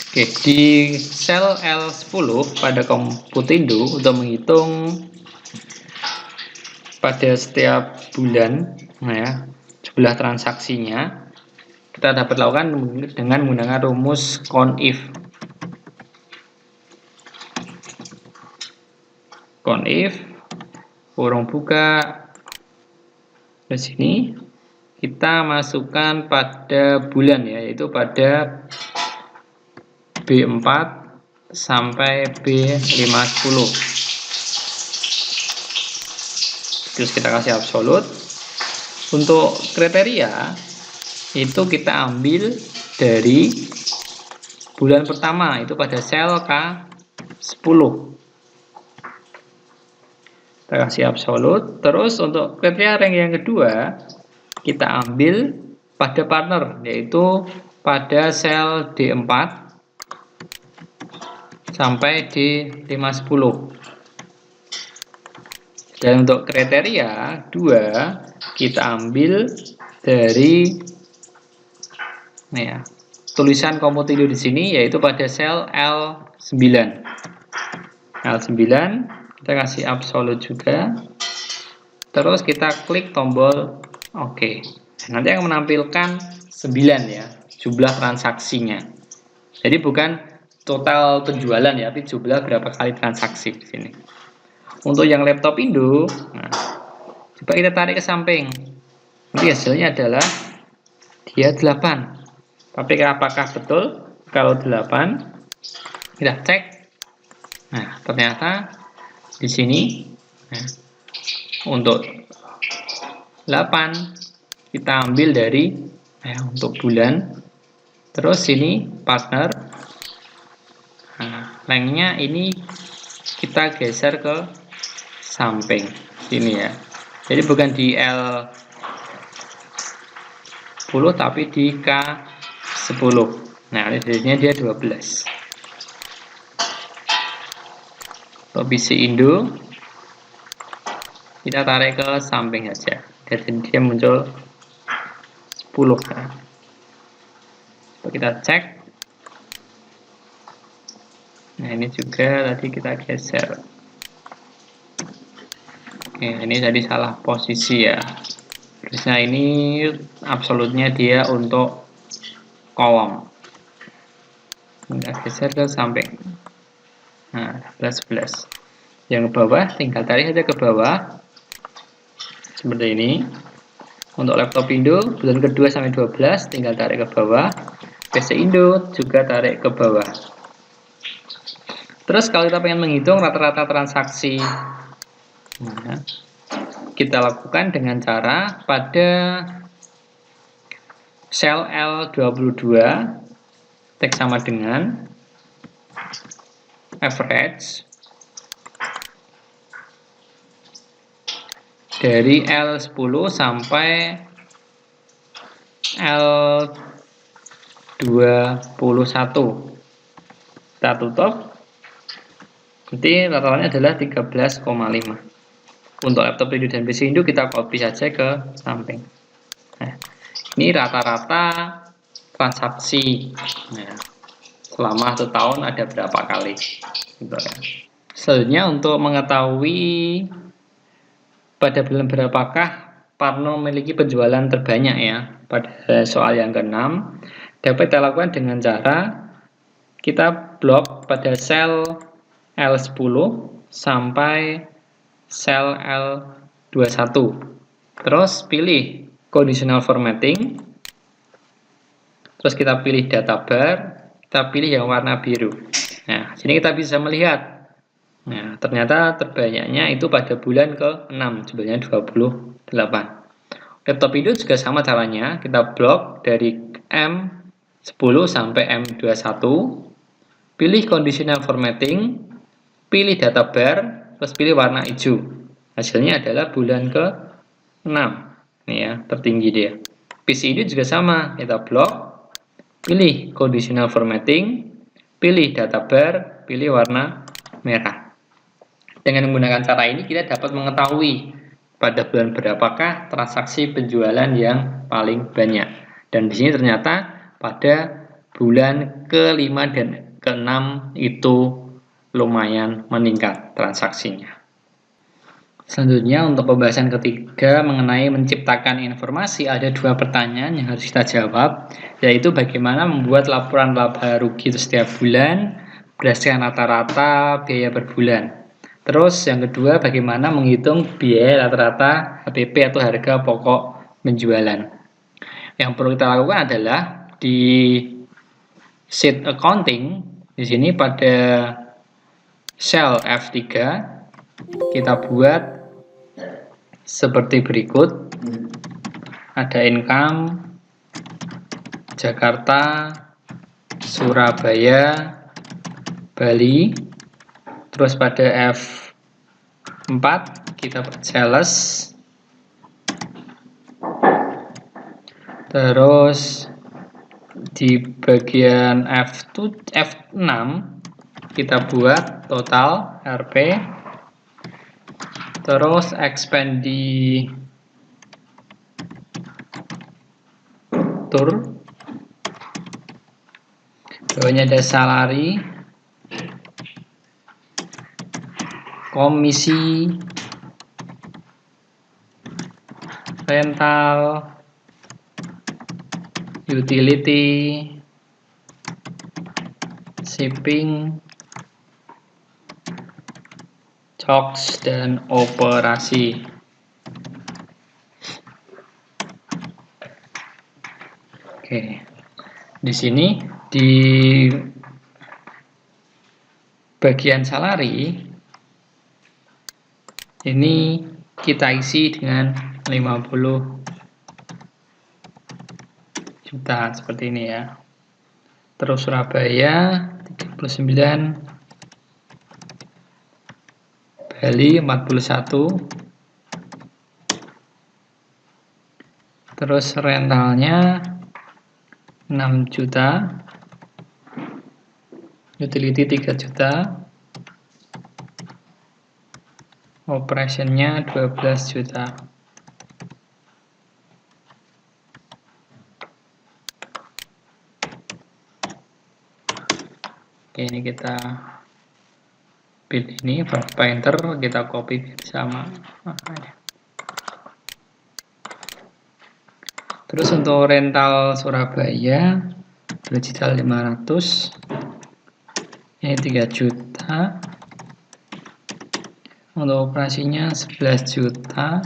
Oke, di sel L10 pada Komputindo untuk menghitung pada setiap bulan, nah ya, jumlah transaksinya kita dapat lakukan dengan menggunakan rumus CONIF. CONIF kurung buka di sini kita masukkan pada bulan ya, yaitu pada B4 sampai B510. Terus kita kasih absolut. Untuk kriteria itu kita ambil dari bulan pertama, itu pada sel K10. Kita kasih absolut. Terus untuk kriteria rank yang kedua kita ambil pada partner, yaitu pada sel D4 sampai D510. Dan untuk kriteria 2 kita ambil dari tulisan Komputindo di sini, yaitu pada sel L9. L9 kita kasih absolut juga. Terus kita klik tombol OK. Nanti akan menampilkan 9 ya, jumlah transaksinya. Jadi bukan total penjualan ya, tapi jumlah berapa kali transaksi di sini. Untuk yang laptop Indo, coba kita tarik ke samping. Nanti hasilnya adalah dia 8. Tapi apakah betul kalau 8? Kita cek. Nah, ternyata di sini untuk 8 kita ambil dari untuk bulan. Terus ini partner. Nah, ranknya ini kita geser ke samping sini ya. Jadi bukan di L10 tapi di K10. Nah, jadinya dia 12. Untuk PC Indo kita tarik ke samping aja, jadi dia muncul 10 kan. Coba kita cek. Nah, ini juga tadi kita geser. Oke, ini tadi salah posisi ya. Terusnya ini absolutnya dia untuk kolom. Kita geser ke samping. Nah, 11. Yang ke bawah tinggal tarik saja ke bawah. Seperti ini. Untuk laptop Indo bulan kedua sampai 12 tinggal tarik ke bawah. PC Indo juga tarik ke bawah. Terus kalau kita pengen menghitung rata-rata transaksi, kita lakukan dengan cara pada sel L22 teks sama dengan average dari L10 sampai L21. Kita tutup. Nanti rata-ratanya adalah 13,5. Untuk laptop Indo dan PC Indo kita copy saja ke samping. Nah, ini rata-rata transaksi. Nah, selama 1 tahun ada berapa kali? Gitu ya. Selanjutnya untuk mengetahui pada bulan berapakah partner memiliki penjualan terbanyak ya, pada soal yang ke-6 dapat kita lakukan dengan cara kita blok pada sel L10 sampai sel L21. Terus pilih conditional formatting. Terus kita pilih data bar, kita pilih yang warna biru. Nah, sini kita bisa melihat. Nah, ternyata terbanyaknya itu pada bulan ke-6, jumlahnya 28. Laptop Indo juga sama caranya, kita blok dari M10 sampai M21, pilih conditional formatting, pilih data bar, terus pilih warna hijau. Hasilnya adalah bulan ke-6. Nih ya, tertinggi dia. PC Indo juga sama, kita blok, pilih conditional formatting, pilih data bar, pilih warna merah. Dengan menggunakan cara ini kita dapat mengetahui pada bulan berapakah transaksi penjualan yang paling banyak. Dan di sini ternyata pada bulan ke-5 dan ke-6 itu lumayan meningkat transaksinya. Selanjutnya untuk pembahasan ketiga mengenai menciptakan informasi, ada 2 pertanyaan yang harus kita jawab, yaitu bagaimana membuat laporan laba rugi itu setiap bulan berdasarkan rata-rata biaya per bulan. Terus yang kedua, bagaimana menghitung biaya rata-rata HPP atau harga pokok penjualan. Yang perlu kita lakukan adalah di sheet accounting, di sini pada sel F3 kita buat seperti berikut. Ada income Jakarta, Surabaya, Bali. Terus pada F4 kita buat sales. Terus di bagian F6 kita buat total RP. Terus expenditure, bawahnya ada salary, komisi, rental, utility, shipping, COGS, dan operasi. Oke, di sini di bagian salary ini kita isi dengan 50 juta seperti ini ya. Terus Surabaya 39, Bali 41, terus rentalnya 6 juta, utility 3 juta, operationnya 12 juta. Oke, ini kita pilih ini berapa enter, kita copy bersama. Terus untuk rental Surabaya digital 500, ini 3 juta. Untuk operasinya 11 juta,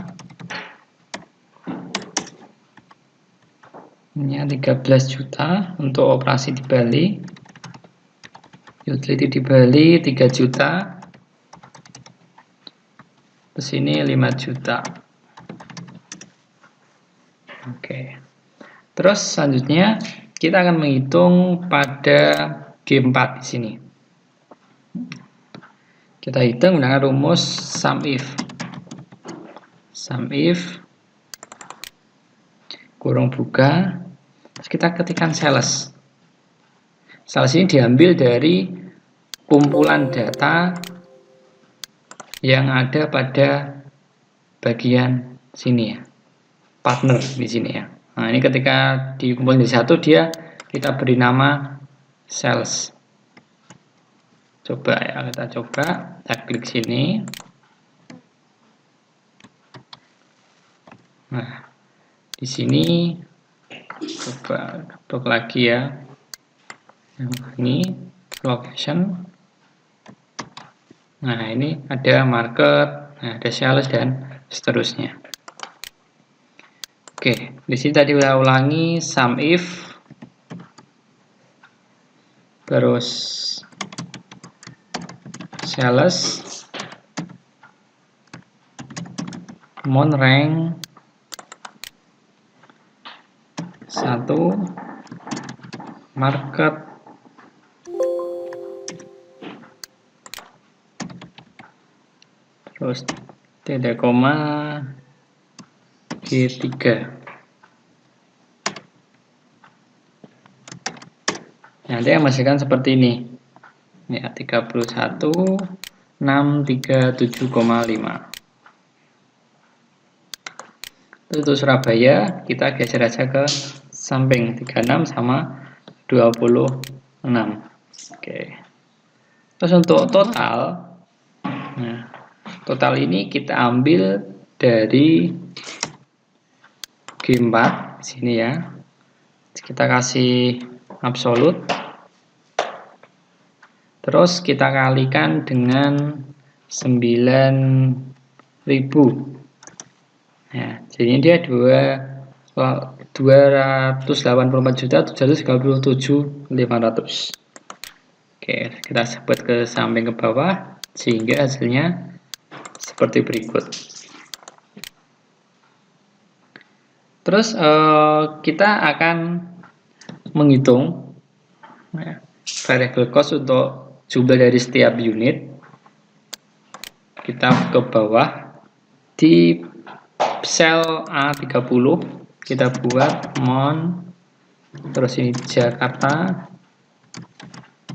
ini 13 juta. Untuk operasi di Bali, utility di Bali 3 juta, terus ini 5 juta. Oke. Terus selanjutnya kita akan menghitung pada G4 di sini. Kita hitung dengan rumus sum if. Sum if kurung buka, terus kita ketikkan sales. Sales ini diambil dari kumpulan data yang ada pada bagian sini ya, partner di sini ya. Nah, ini ketika dikumpulkan di satu, kita beri nama sales. Coba ya, kita klik sini. Nah, di sini coba klik lagi ya. Yang ini location. Nah, ini ada market, nah, ada sales dan seterusnya. Oke, di sini tadi kita ulangi sum if, terus sales, amount rank 1, market, terus tidak koma G3. Nanti yang menghasilkan seperti ini ya, 31, 6, 37,5. Untuk Surabaya kita geser aja ke samping, 36 sama 26. Oke. Terus untuk total, nah, Total ini kita ambil dari G4 sini ya. Kita kasih absolut. Terus kita kalikan dengan 9.000. Nah, jadinya dia 284.737.500. Oke, kita sebut ke samping ke bawah sehingga hasilnya seperti berikut. Terus kita akan menghitung variable cost untuk jumlah dari setiap unit. Kita ke bawah di sel A30 kita buat Mon, terus ini Jakarta,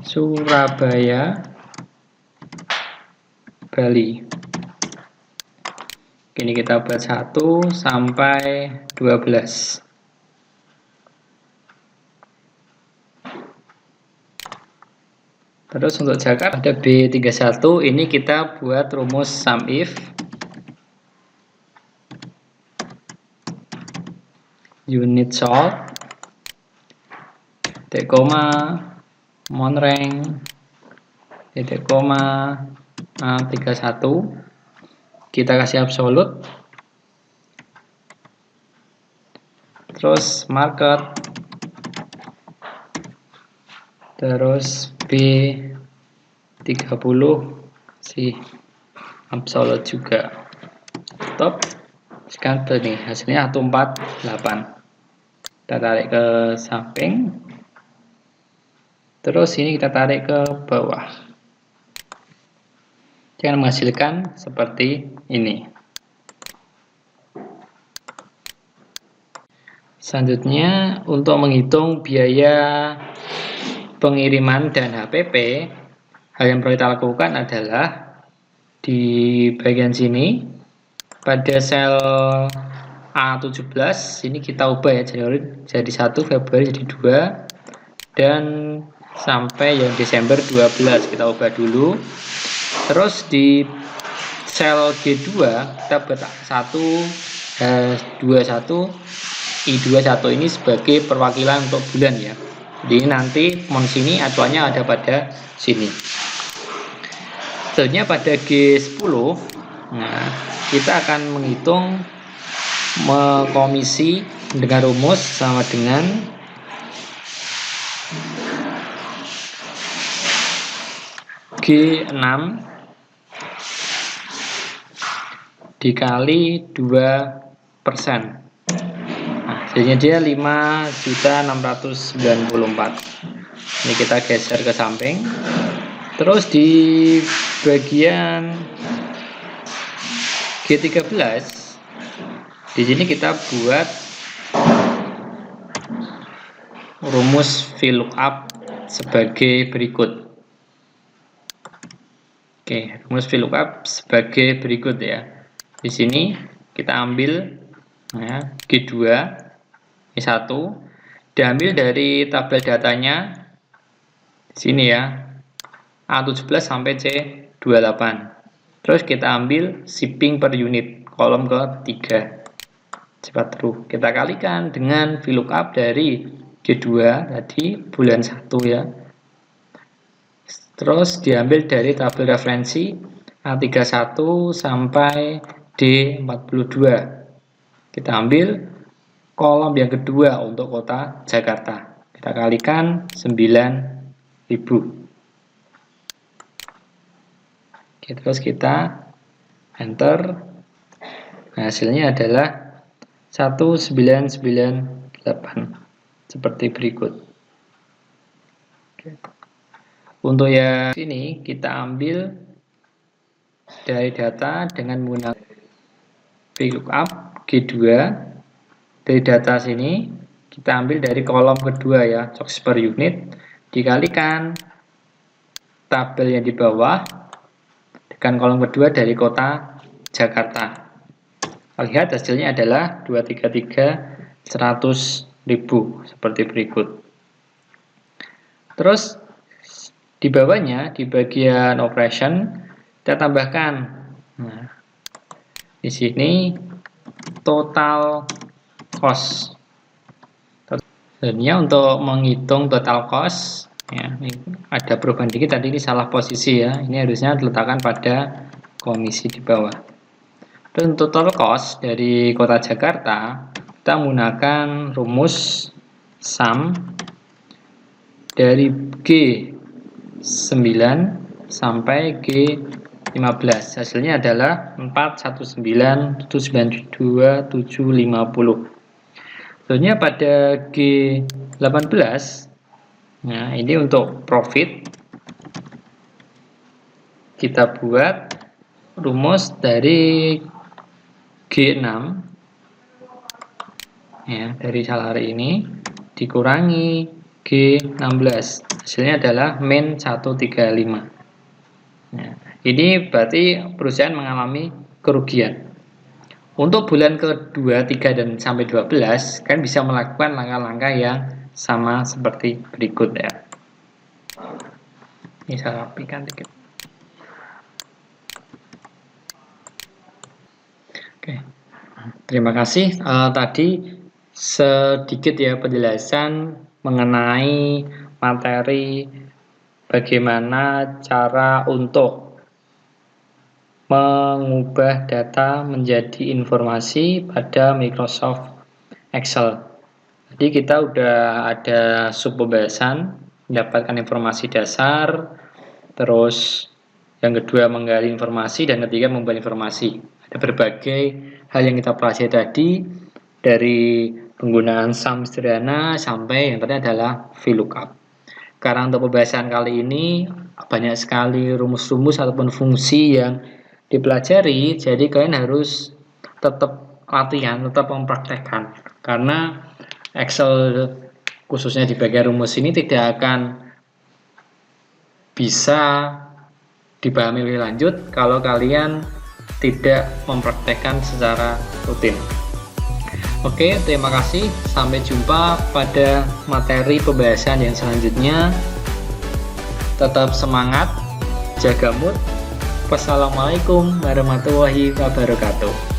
Surabaya, Bali. Ini kita buat 1 sampai 12. Terus untuk Jakarta ada B31, ini kita buat rumus sum if unit sold, titik koma, monrank, titik koma, A31, kita kasih absolut, terus market, terus B30 si absolut juga. Top. Sekarang nih hasilnya 148. Kita tarik ke samping. Terus ini kita tarik ke bawah. Jangan menghasilkan seperti ini. Selanjutnya untuk menghitung biaya pengiriman dan HPP, hal yang perlu kita lakukan adalah di bagian sini pada sel A17 ini kita ubah ya, Januari jadi 1, Februari jadi 2, dan sampai yang Desember 12 kita ubah dulu. Terus di sel G2 kita buat 1 21 I21 ini sebagai perwakilan untuk bulan ya. Jadi nanti mon sini acuannya ada pada sini. Selanjutnya pada G10, nah kita akan menghitung komisi dengan rumus sama dengan G6 dikali 2%. Nah, jadinya dia 5.694. Ini kita geser ke samping. Terus di bagian G13 di sini kita buat rumus VLOOKUP sebagai berikut. Oke, rumus VLOOKUP sebagai berikut ya. Di sini kita ambil ya, G2 I1 diambil dari tabel datanya di sini ya, A17 sampai C28. Terus kita ambil shipping per unit kolom ke-3. Cepat terus kita kalikan dengan VLOOKUP dari G2 tadi bulan 1 ya. Terus diambil dari tabel referensi A31 sampai D42. Kita ambil kolom yang kedua untuk kota Jakarta. Kita kalikan 9.000. Oke, terus kita enter. Hasilnya adalah 1998 seperti berikut. Oke. Untuk yang sini kita ambil dari data dengan menggunakan VLOOKUP G2. Dari data sini kita ambil dari kolom kedua ya, stocks per unit dikalikan tabel yang di bawah dengan kolom kedua dari kota Jakarta. Lihat hasilnya adalah 233 100.000 seperti berikut. Terus di bawahnya di bagian operation kita tambahkan Nah, di sini total cost. Sebenarnya untuk menghitung total cost, ya, ini ada perubahan dikit tadi, ini salah posisi ya. Ini harusnya diletakkan pada komisi di bawah. Dan total cost dari Kota Jakarta, kita menggunakan rumus sum dari G9 sampai G15. Hasilnya adalah 419, 792, 750. Sebenarnya pada G18, nah ini untuk profit, kita buat rumus dari G6, ya, dari salary ini dikurangi G16, hasilnya adalah min 135. Nah, ini berarti perusahaan mengalami kerugian. Untuk bulan kedua, 3, dan sampai 12, kan bisa melakukan langkah-langkah yang sama seperti berikut ya. Ini saya rapikan dikit. Oke, terima kasih. Tadi sedikit ya penjelasan mengenai materi bagaimana cara untuk mengubah data menjadi informasi pada Microsoft Excel. Jadi kita udah ada sub pembahasan, mendapatkan informasi dasar, terus yang kedua menggali informasi, dan ketiga membuat informasi. Ada berbagai hal yang kita pelajari tadi, dari penggunaan sum sederhana sampai yang tadi adalah VLOOKUP. Karena untuk pembahasan kali ini banyak sekali rumus-rumus ataupun fungsi yang dipelajari, jadi kalian harus tetap latihan, tetap mempraktekkan, karena Excel khususnya di bagian rumus ini tidak akan bisa dipahami lebih lanjut kalau kalian tidak mempraktekkan secara rutin. Oke, terima kasih, sampai jumpa pada materi pembahasan yang selanjutnya. Tetap semangat, jaga mood. Wassalamualaikum warahmatullahi wabarakatuh.